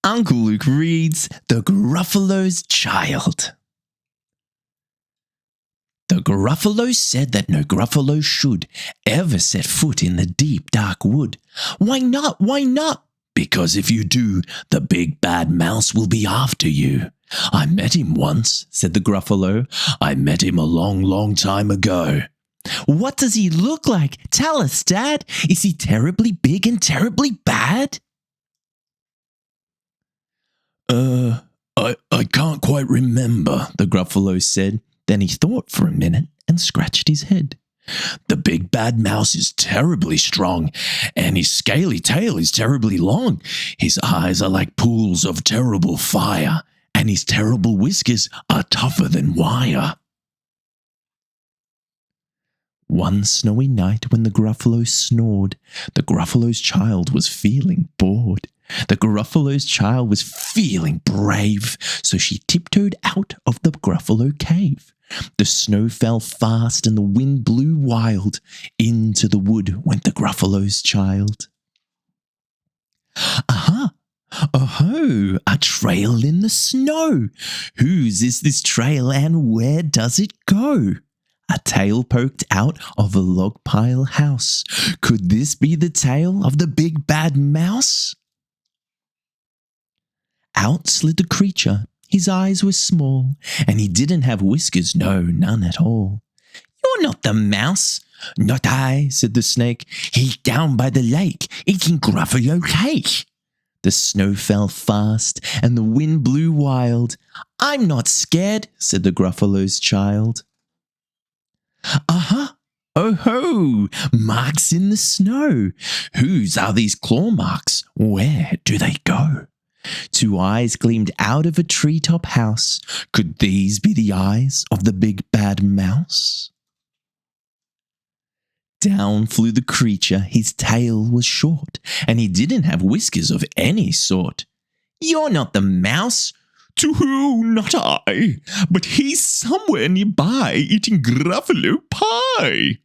Uncle Luke reads The Gruffalo's Child. The Gruffalo said that no Gruffalo should ever set foot in the deep, dark wood. Why not? Why not? Because if you do, the big bad mouse will be after you. I met him once, said the Gruffalo. I met him a long, long time ago. What does he look like? Tell us, Dad. Is he terribly big and terribly bad? I can't quite remember, the Gruffalo said. Then he thought for a minute and scratched his head. The big bad mouse is terribly strong, and his scaly tail is terribly long. His eyes are like pools of terrible fire, and his terrible whiskers are tougher than wire. One snowy night when the Gruffalo snored, the Gruffalo's child was feeling bored. The Gruffalo's child was feeling brave, so she tiptoed out of the Gruffalo cave. The snow fell fast and the wind blew wild. Into the wood went the Gruffalo's child. Aha! Oh-ho! A trail in the snow! Whose is this trail and where does it go? A tail poked out of a log pile house. Could this be the tail of the big bad mouse? Out slid the creature. His eyes were small, and he didn't have whiskers, no, none at all. You're not the mouse. Not I, said the snake. He's down by the lake, eating Gruffalo cake. The snow fell fast, and the wind blew wild. I'm not scared, said the Gruffalo's child. Aha! Oh-ho! Marks in the snow. Whose are these claw marks? Where do they go? Two eyes gleamed out of a treetop house. Could these be the eyes of the big bad mouse? Down flew the creature. His tail was short, and he didn't have whiskers of any sort. You're not the mouse. To who? Not I. But he's somewhere nearby eating Gruffalo pie.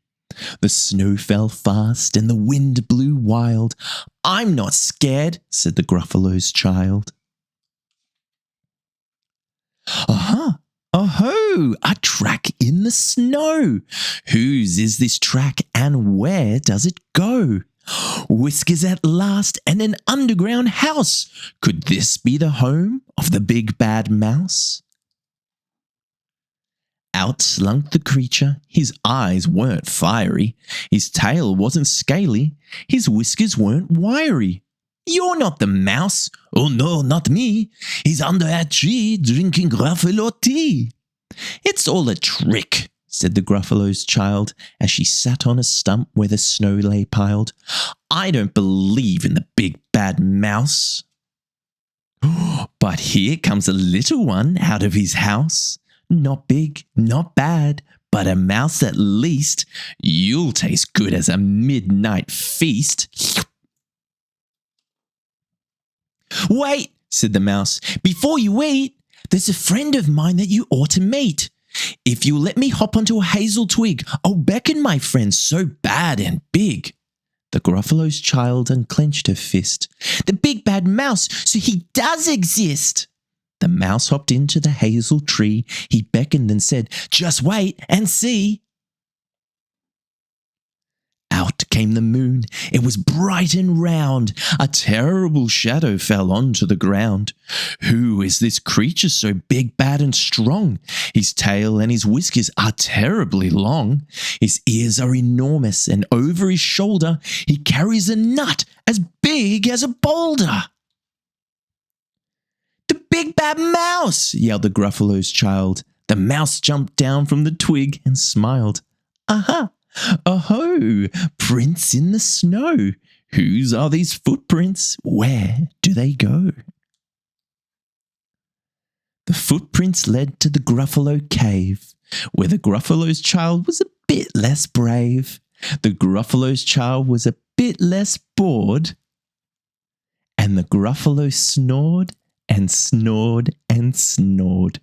The snow fell fast and the wind blew wild. I'm not scared, said the Gruffalo's child. Aha! Oh-ho! A track in the snow. Whose is this track and where does it go? Whiskers at last and an underground house. Could this be the home of the big bad mouse? Out slunk the creature. His eyes weren't fiery. His tail wasn't scaly. His whiskers weren't wiry. You're not the mouse. Oh no, not me. He's under a tree drinking Gruffalo tea. It's all a trick, said the Gruffalo's child as she sat on a stump where the snow lay piled. I don't believe in the big bad mouse. But here comes a little one out of his house. Not big, not bad, but a mouse at least. You'll taste good as a midnight feast. Wait, said the mouse, before you eat, there's a friend of mine that you ought to meet. If you'll let me hop onto a hazel twig, I'll beckon my friend so bad and big. The Gruffalo's child unclenched her fist. The big bad mouse, so he does exist. The mouse hopped into the hazel tree. He beckoned and said, just wait and see. Out came the moon. It was bright and round. A terrible shadow fell onto the ground. Who is this creature so big, bad and strong? His tail and his whiskers are terribly long. His ears are enormous, and over his shoulder he carries a nut as big as a boulder. The big bad mouse, yelled the Gruffalo's child. The mouse jumped down from the twig and smiled. Aha! Oh-ho! Prints in the snow. Whose are these footprints? Where do they go? The footprints led to the Gruffalo cave, where the Gruffalo's child was a bit less brave. The Gruffalo's child was a bit less bored. And the Gruffalo snored and snored and snored.